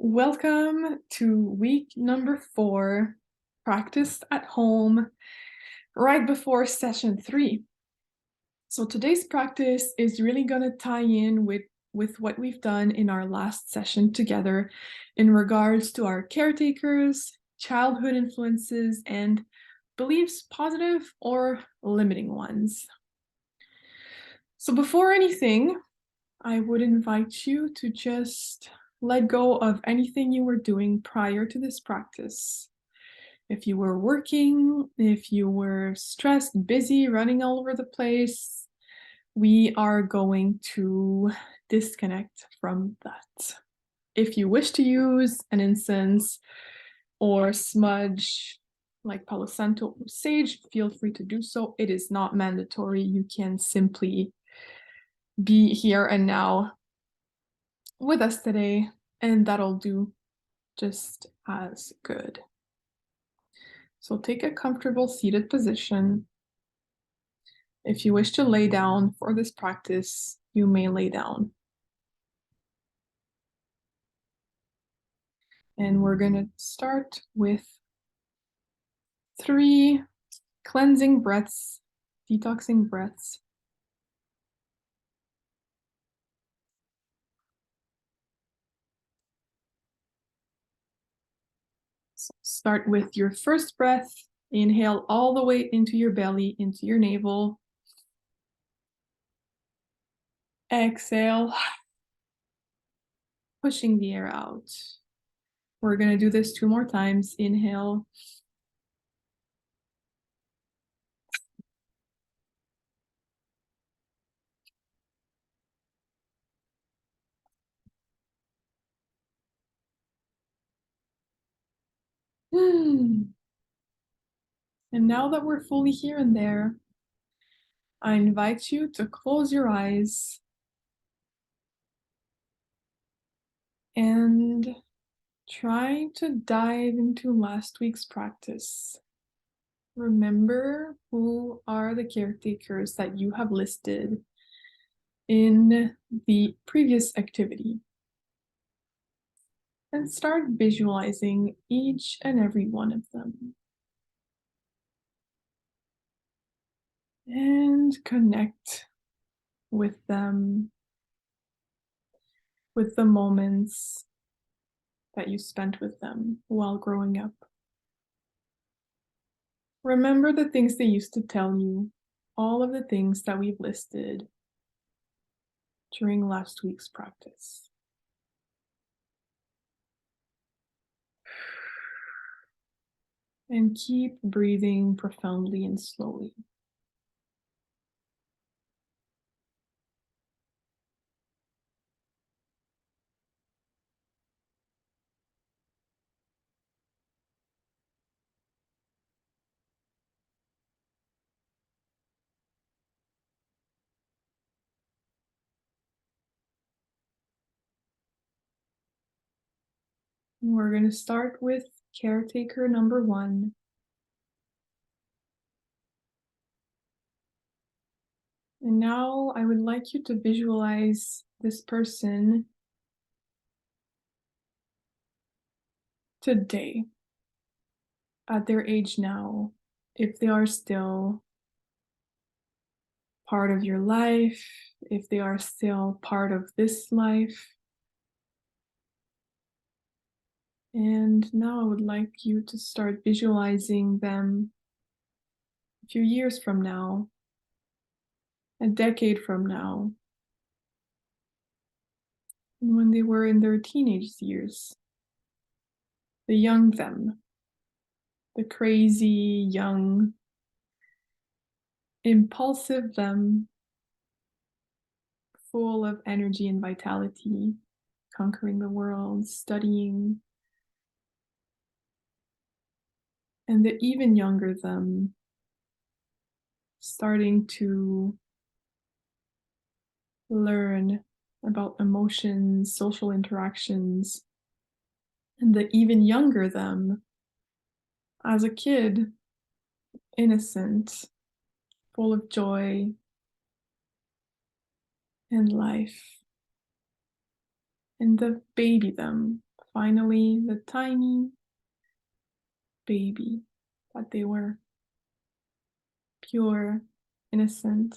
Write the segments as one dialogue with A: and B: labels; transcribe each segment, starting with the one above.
A: Welcome to week number 4, practice at home, right before session 3. So today's practice is really going to tie in with what we've done in our last session together in regards to our caretakers, childhood influences, and beliefs, positive or limiting ones. So before anything, I would invite you to just let go of anything you were doing prior to this practice. If you were working, if you were stressed, busy, running all over the place, we are going to disconnect from that. If you wish to use an incense or smudge like Palo Santo or sage, feel free to do so. It is not mandatory. You can simply be here and now with us today, and that'll do just as good. So take a comfortable seated position. If you wish to lay down for this practice, you may lay down. And we're going to start with 3 cleansing breaths, detoxing breaths. So start with your first breath. Inhale all the way into your belly, into your navel. Exhale, pushing the air out. We're going to do this 2 more times. Inhale. And now that we're fully here and there, I invite you to close your eyes and try to dive into last week's practice. Remember who are the caretakers that you have listed in the previous activity. And start visualizing each and every one of them. And connect with them, with the moments that you spent with them while growing up. Remember the things they used to tell you, all of the things that we've listed during last week's practice. And keep breathing profoundly and slowly. And we're going to start with caretaker number 1. And now I would like you to visualize this person today, at their age now, if they are still part of your life, if they are still part of this life. And now I would like you to start visualizing them a few years from now, a decade from now, and when they were in their teenage years, the young them, the crazy, young, impulsive them, full of energy and vitality, conquering the world, studying, and the even younger them, starting to learn about emotions, social interactions, and the even younger them, as a kid, innocent, full of joy and life, and the baby them, finally the tiny baby that they were, pure, innocent.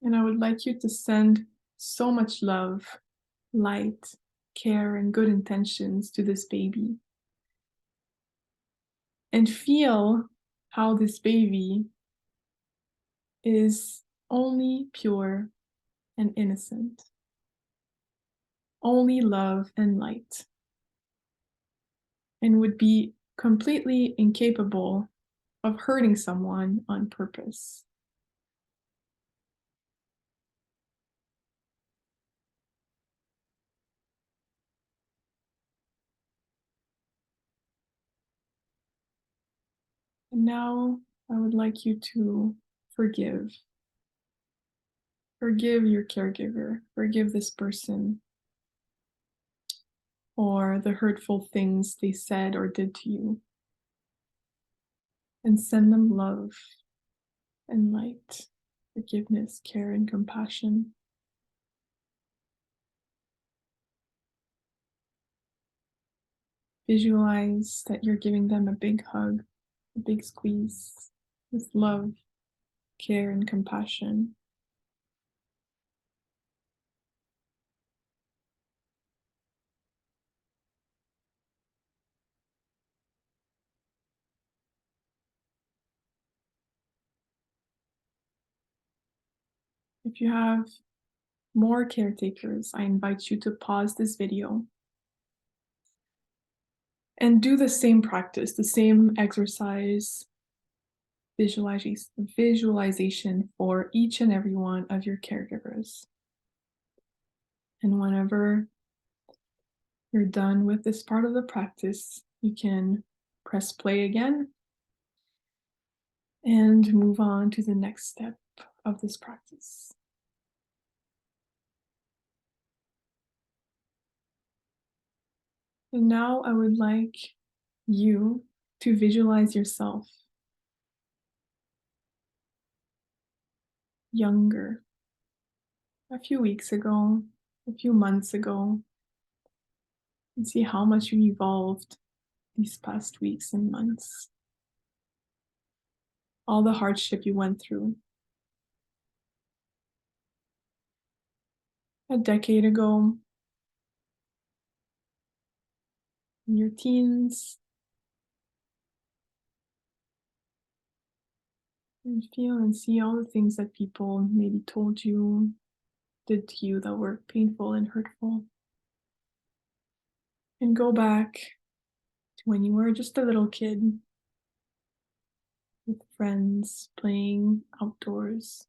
A: And I would like you to send so much love, light, care, and good intentions to this baby. And feel how this baby is only pure and innocent, only love and light, and would be completely incapable of hurting someone on purpose. And now I would like you to forgive. Forgive your caregiver. Forgive this person for the hurtful things they said or did to you. And send them love and light, forgiveness, care, and compassion. Visualize that you're giving them a big hug, a big squeeze with love, care, and compassion. If you have more caretakers, I invite you to pause this video and do the same practice, the same exercise, visualization for each and every one of your caregivers. And whenever you're done with this part of the practice, you can press play again and move on to the next step of this practice. And now I would like you to visualize yourself younger, a few weeks ago, a few months ago, and see how much you evolved these past weeks and months. All the hardship you went through. A decade ago, in your teens, and feel and see all the things that people maybe told you, did to you that were painful and hurtful. And go back to when you were just a little kid with friends playing outdoors,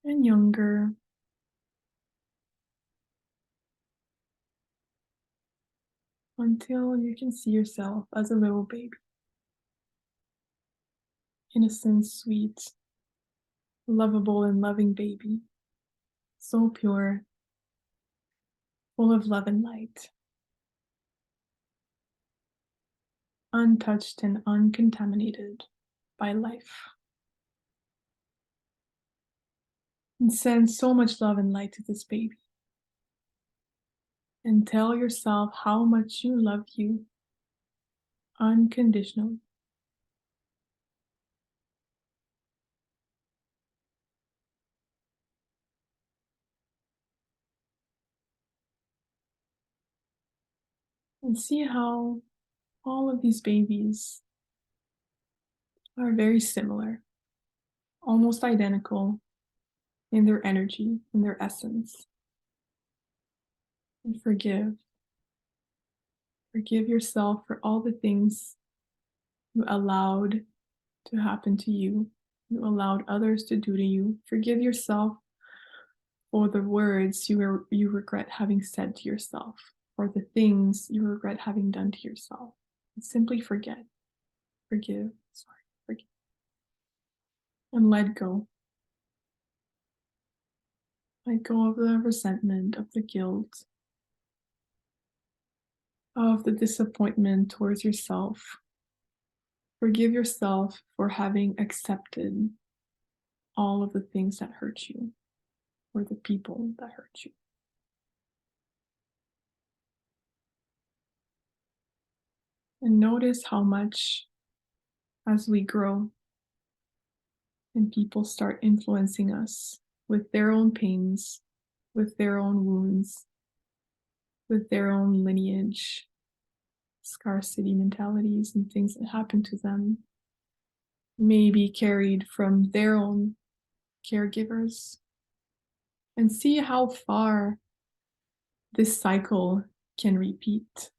A: and younger, until you can see yourself as a little baby. Innocent, sweet, lovable, and loving baby. So pure, full of love and light. Untouched and uncontaminated by life. And send so much love and light to this baby. And tell yourself how much you love you unconditionally. And see how all of these babies are very similar, almost identical in their energy, in their essence. And forgive. Forgive yourself for all the things you allowed to happen to you, you allowed others to do to you. Forgive yourself for the words you regret having said to yourself, or the things you regret having done to yourself. And simply forget, forgive, and let go. Let go of the resentment, of the guilt, of the disappointment towards yourself. Forgive yourself for having accepted all of the things that hurt you or the people that hurt you. And notice how much, as we grow and people start influencing us with their own pains, with their own wounds, with their own lineage, scarcity mentalities, and things that happen to them, may be carried from their own caregivers, and see how far this cycle can repeat.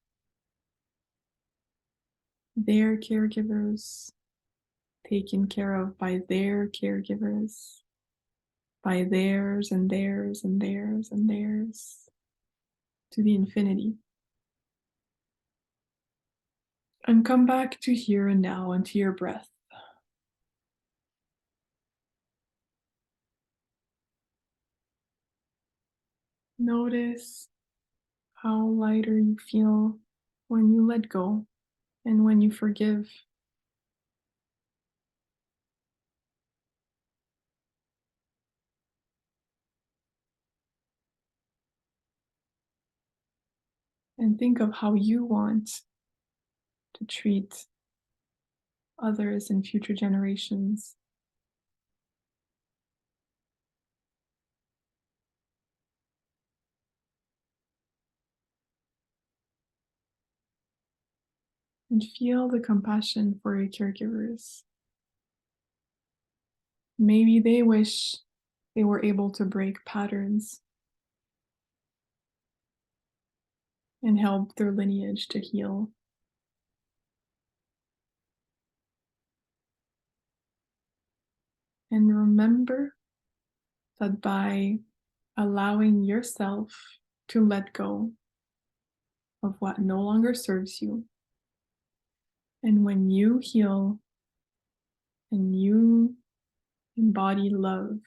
A: Their caregivers taken care of by their caregivers, by theirs and theirs and theirs and theirs, to the infinity. And come back to here and now and to your breath. Notice how lighter you feel when you let go and when you forgive. And think of how you want to treat others in future generations. And feel the compassion for your caregivers. Maybe they wish they were able to break patterns and help their lineage to heal. And remember that by allowing yourself to let go of what no longer serves you, and when you heal and you embody love,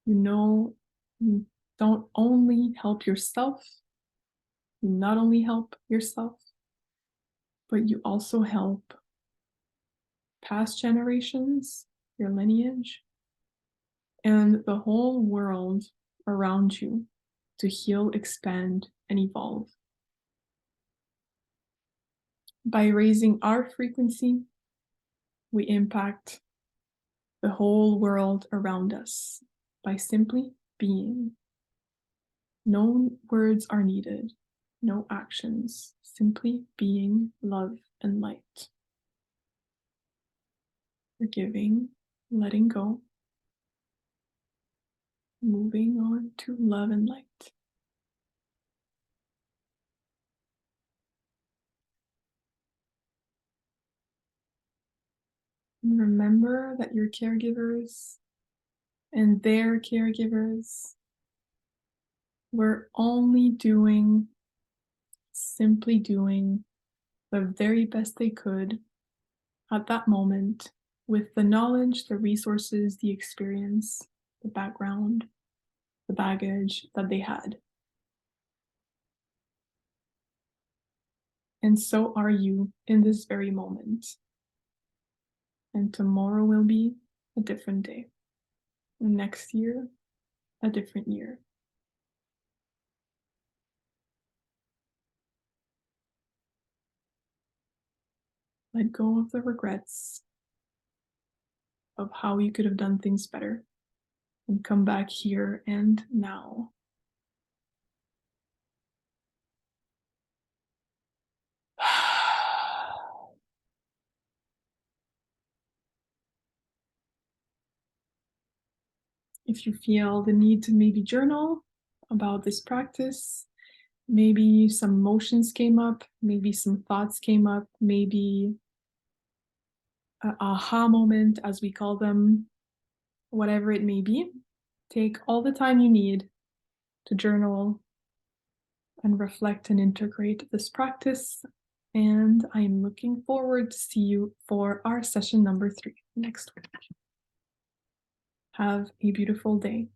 A: you know you don't only help yourself, you not only help yourself, but you also help past generations, your lineage, and the whole world around you to heal, expand, and evolve. By raising our frequency, we impact the whole world around us by simply being. No words are needed, no actions, simply being love and light. Forgiving, letting go, moving on to love and light. And remember that your caregivers and their caregivers were only doing, simply doing the very best they could at that moment with the knowledge, the resources, the experience, the background, the baggage that they had. And so are you in this very moment. And tomorrow will be a different day. And next year, a different year. Let go of the regrets of how you could have done things better and come back here and now. If you feel the need to maybe journal about this practice, maybe some emotions came up, maybe some thoughts came up, maybe an aha moment, as we call them, whatever it may be, take all the time you need to journal and reflect and integrate this practice. And I'm looking forward to see you for our session number 3 next week. Have a beautiful day.